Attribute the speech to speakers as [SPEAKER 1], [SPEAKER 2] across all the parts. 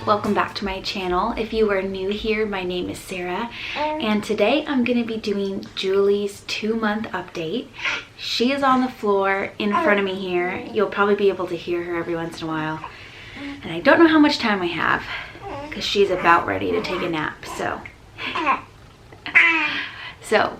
[SPEAKER 1] welcome back to my channel. If you are new here, my name is Sarah, and today I'm going to be doing Julie's 2-month update. She is on the floor in front of me here. You'll probably be able to hear her every once in a while, and I don't know how much time I have because she's about ready to take a nap, so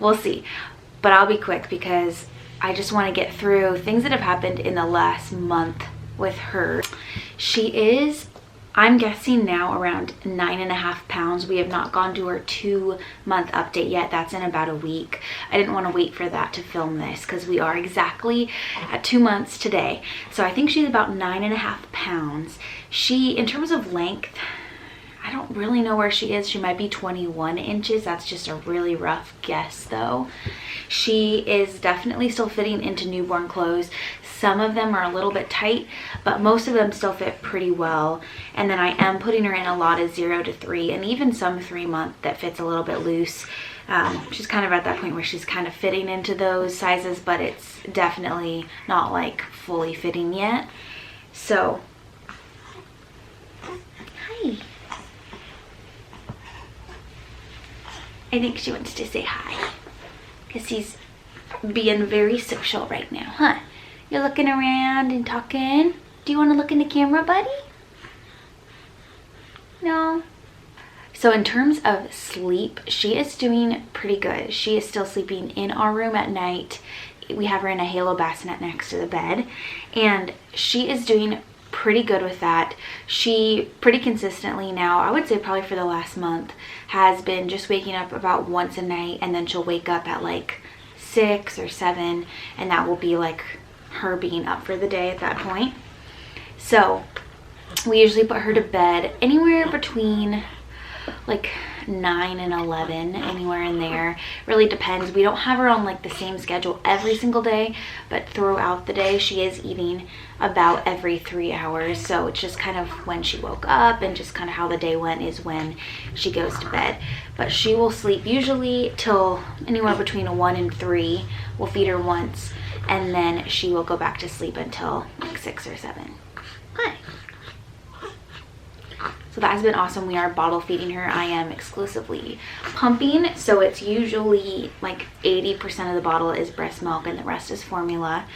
[SPEAKER 1] we'll see. But I'll be quick because I just want to get through things that have happened in the last month with her. She is, I'm guessing now, around 9.5 pounds. We have not gone to her 2-month update yet. That's in about a week. I didn't want to wait for that to film this because we are exactly at 2 months today. So I think she's about 9.5 pounds. She, in terms of length, I don't really know where she is. She might be 21 inches. That's just a really rough guess though. She is definitely still fitting into newborn clothes. Some of them are a little bit tight, but most of them still fit pretty well. And then I am putting her in a lot of 0 to 3 and even some 3-month that fits a little bit loose. She's kind of at that point where she's kind of fitting into those sizes, but it's definitely not like fully fitting yet. So, hi. I think she wants to say hi because he's being very social right now, huh? You're looking around and talking. Do you want to look in the camera, buddy? No? So in terms of sleep, she is doing pretty good. She is still sleeping in our room at night. We have her in a halo bassinet next to the bed, and she is doing pretty good with that. She pretty consistently now, I would say probably for the last month, has been just waking up about once a night, and then she'll wake up at like 6 or 7, and that will be like her being up for the day at that point. So we usually put her to bed anywhere between like 9 and 11, anywhere in there. Really depends. We don't have her on like the same schedule every single day, but throughout the day she is eating about every 3 hours. So it's just kind of when she woke up and just kind of how the day went is when she goes to bed. But she will sleep usually till anywhere between 1 and 3. We'll feed her once, and then she will go back to sleep until like 6 or 7. Hi. So that has been awesome. We are bottle feeding her. I am exclusively pumping, so it's usually like 80% of the bottle is breast milk and the rest is formula.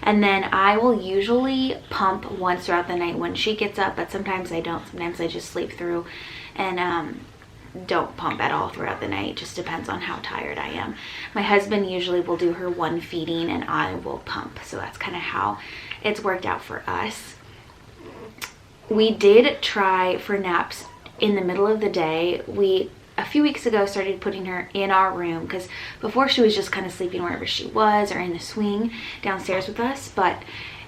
[SPEAKER 1] And then I will usually pump once throughout the night when she gets up, but sometimes I don't. Sometimes I just sleep through and don't pump at all throughout the night. It just depends on how tired I am. My husband usually will do her one feeding and I will pump. So that's kind of how it's worked out for us. We did try for naps in the middle of the day. We, a few weeks ago, started putting her in our room because before she was just kind of sleeping wherever she was or in the swing downstairs with us. But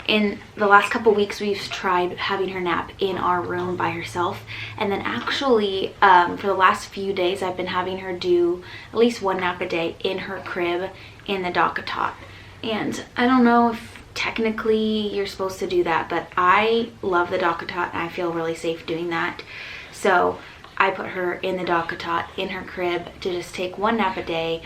[SPEAKER 1] in the last couple weeks, we've tried having her nap in our room by herself. And then actually, for the last few days, I've been having her do at least 1 nap a day in her crib in the DockATot. And I don't know if technically you're supposed to do that, but I love the DockATot and I feel really safe doing that. So I put her in the DockATot in her crib to just take 1 nap a day,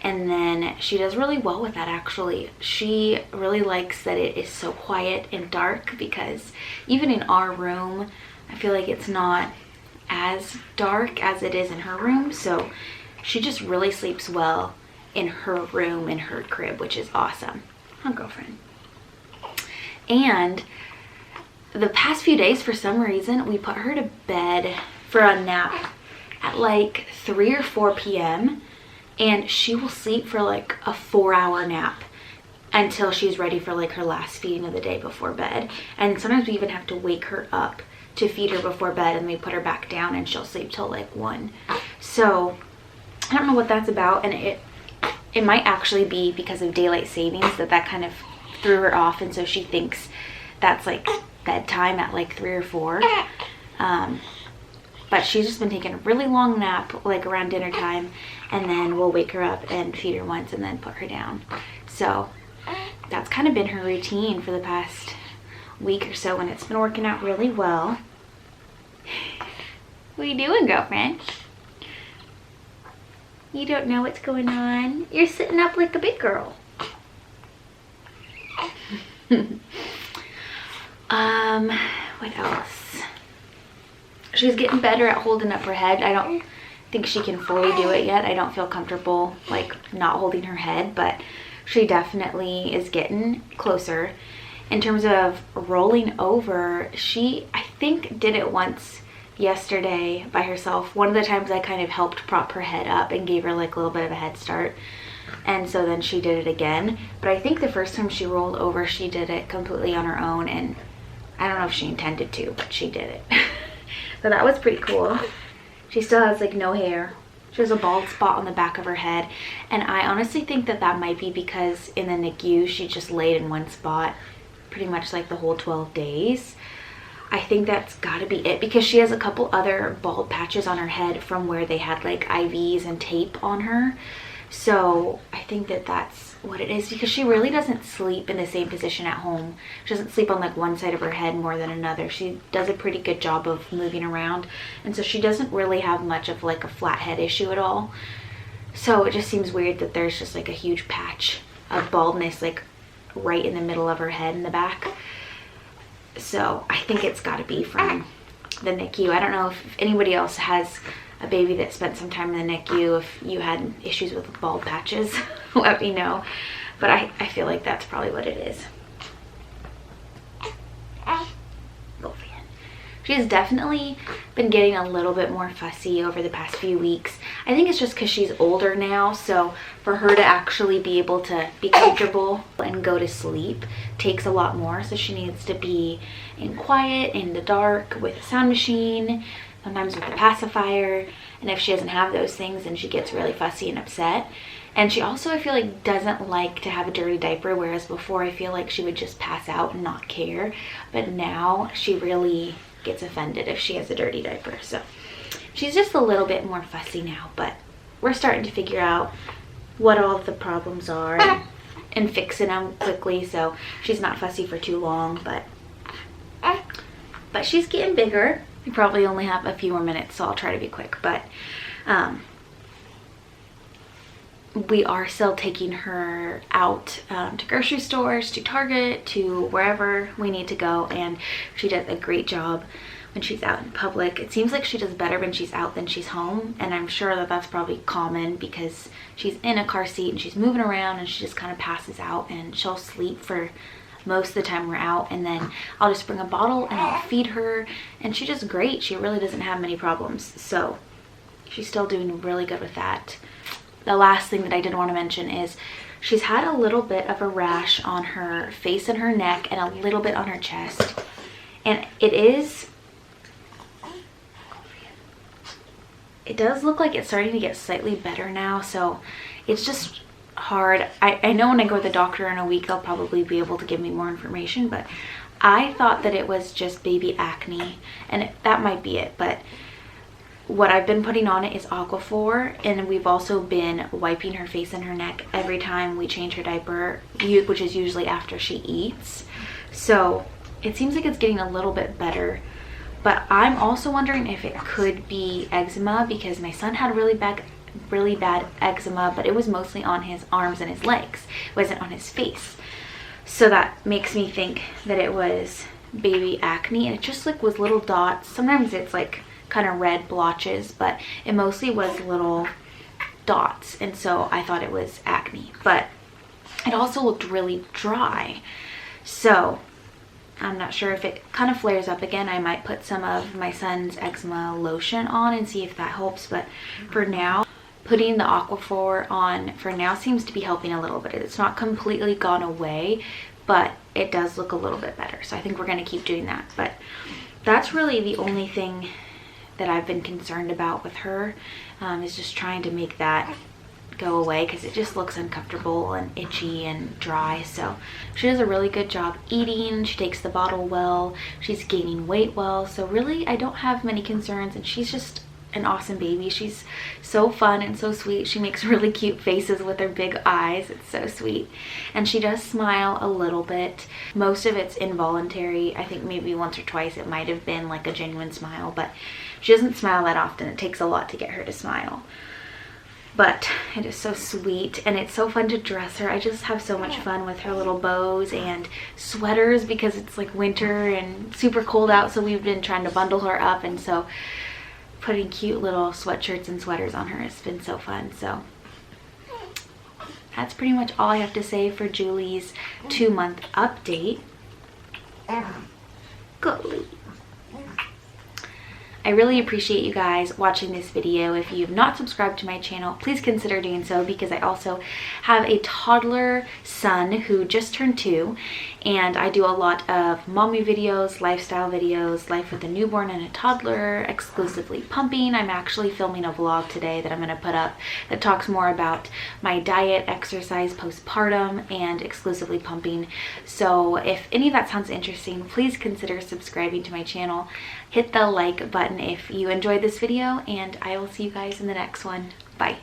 [SPEAKER 1] and then she does really well with that. Actually, she really likes that it is so quiet and dark, because even in our room I feel like it's not as dark as it is in her room. So she just really sleeps well in her room, in her crib, which is awesome. Huh, girlfriend? And the past few days, for some reason, we put her to bed for a nap at like 3 or 4 p.m. and she will sleep for like a 4-hour nap until she's ready for like her last feeding of the day before bed. And sometimes we even have to wake her up to feed her before bed, and we put her back down and she'll sleep till like 1. So I don't know what that's about, and it might actually be because of daylight savings that kind of threw her off, and so she thinks that's like bedtime at like 3 or 4. But she's just been taking a really long nap like around dinner time, and then we'll wake her up and feed her once and then put her down. So that's kind of been her routine for the past week or so, and it's been working out really well. What are you doing, girlfriend? You don't know what's going on? You're sitting up like a big girl. What else? She's getting better at holding up her head. I don't think she can fully do it yet. I don't feel comfortable like not holding her head, but she definitely is getting closer. In terms of rolling over, she, I think, did it once yesterday by herself. One of the times I kind of helped prop her head up and gave her like a little bit of a head start, and so then she did it again. But I think the first time she rolled over, she did it completely on her own, and I don't know if she intended to, but she did it. So that was pretty cool. She still has like no hair. She has a bald spot on the back of her head, and I honestly think that that might be because in the NICU she just laid in one spot pretty much like the whole 12 days. I think that's gotta be it, because she has a couple other bald patches on her head from where they had like IVs and tape on her. So I think that that's what it is, because she really doesn't sleep in the same position at home. She doesn't sleep on like one side of her head more than another. She does a pretty good job of moving around, and so she doesn't really have much of like a flat head issue at all. So it just seems weird that there's just like a huge patch of baldness like right in the middle of her head in the back. So I think it's got to be from the NICU. I don't know if anybody else has a baby that spent some time in the NICU, if you had issues with bald patches, let me know. But I feel like that's probably what it is. She has definitely been getting a little bit more fussy over the past few weeks. I think it's just because she's older now, so for her to actually be able to be comfortable and go to sleep takes a lot more. So she needs to be in quiet, in the dark, with a sound machine, sometimes with a pacifier. And if she doesn't have those things, then she gets really fussy and upset. And she also, I feel like, doesn't like to have a dirty diaper, whereas before I feel like she would just pass out and not care. But now she really gets offended if she has a dirty diaper. So she's just a little bit more fussy now, but we're starting to figure out what all of the problems are and fixing them quickly, so she's not fussy for too long. But she's getting bigger. We probably only have a few more minutes, so I'll try to be quick. But we are still taking her out to grocery stores, to Target, to wherever we need to go, and she does a great job when she's out in public. It seems like she does better when she's out than she's home, and I'm sure that that's probably common because she's in a car seat and she's moving around and she just kind of passes out, and she'll sleep for most of the time we're out, and then I'll just bring a bottle and I'll feed her, and she does great. She really doesn't have many problems, so she's still doing really good with that. The last thing that I did want to mention is she's had a little bit of a rash on her face and her neck and a little bit on her chest. And it does look like it's starting to get slightly better now, so it's just hard. I know when I go to the doctor in a week, they'll probably be able to give me more information, but I thought that it was just baby acne, and that might be it, but what I've been putting on it is Aquaphor, and we've also been wiping her face and her neck every time we change her diaper, which is usually after she eats. So it seems like it's getting a little bit better, but I'm also wondering if it could be eczema, because my son had really bad eczema, but it was mostly on his arms and his legs. It wasn't on his face. So that makes me think that it was baby acne, and it just like was little dots. Sometimes it's like kind of red blotches, but it mostly was little dots, and so I thought it was acne. But it also looked really dry, so I'm not sure. If it kind of flares up again, I might put some of my son's eczema lotion on and see if that helps. But for now, putting the Aquaphor on for now seems to be helping a little bit. It's not completely gone away, but it does look a little bit better, so I think we're going to keep doing that. But that's really the only thing that I've been concerned about with her, is just trying to make that go away, because it just looks uncomfortable and itchy and dry. So she does a really good job eating. She takes the bottle well. She's gaining weight well. So really, I don't have many concerns, and she's just an awesome baby. She's so fun and so sweet. She makes really cute faces with her big eyes. It's so sweet. And she does smile a little bit. Most of it's involuntary. I think maybe once or twice it might have been like a genuine smile, but she doesn't smile that often. It takes a lot to get her to smile. but it is so sweet and it's so fun to dress her. I just have so much fun with her little bows and sweaters because it's like winter and super cold out, so we've been trying to bundle her up, and so putting cute little sweatshirts and sweaters on her has been so fun. So that's pretty much all I have to say for Julie's 2-month update. Go. I really appreciate you guys watching this video. If you have not subscribed to my channel, please consider doing so, because I also have a toddler son who just turned 2, and I do a lot of mommy videos, lifestyle videos, life with a newborn and a toddler, exclusively pumping. I'm actually filming a vlog today that I'm going to put up that talks more about my diet, exercise, postpartum, and exclusively pumping. So if any of that sounds interesting, please consider subscribing to my channel. Hit the like button if you enjoyed this video, and I will see you guys in the next one. Bye.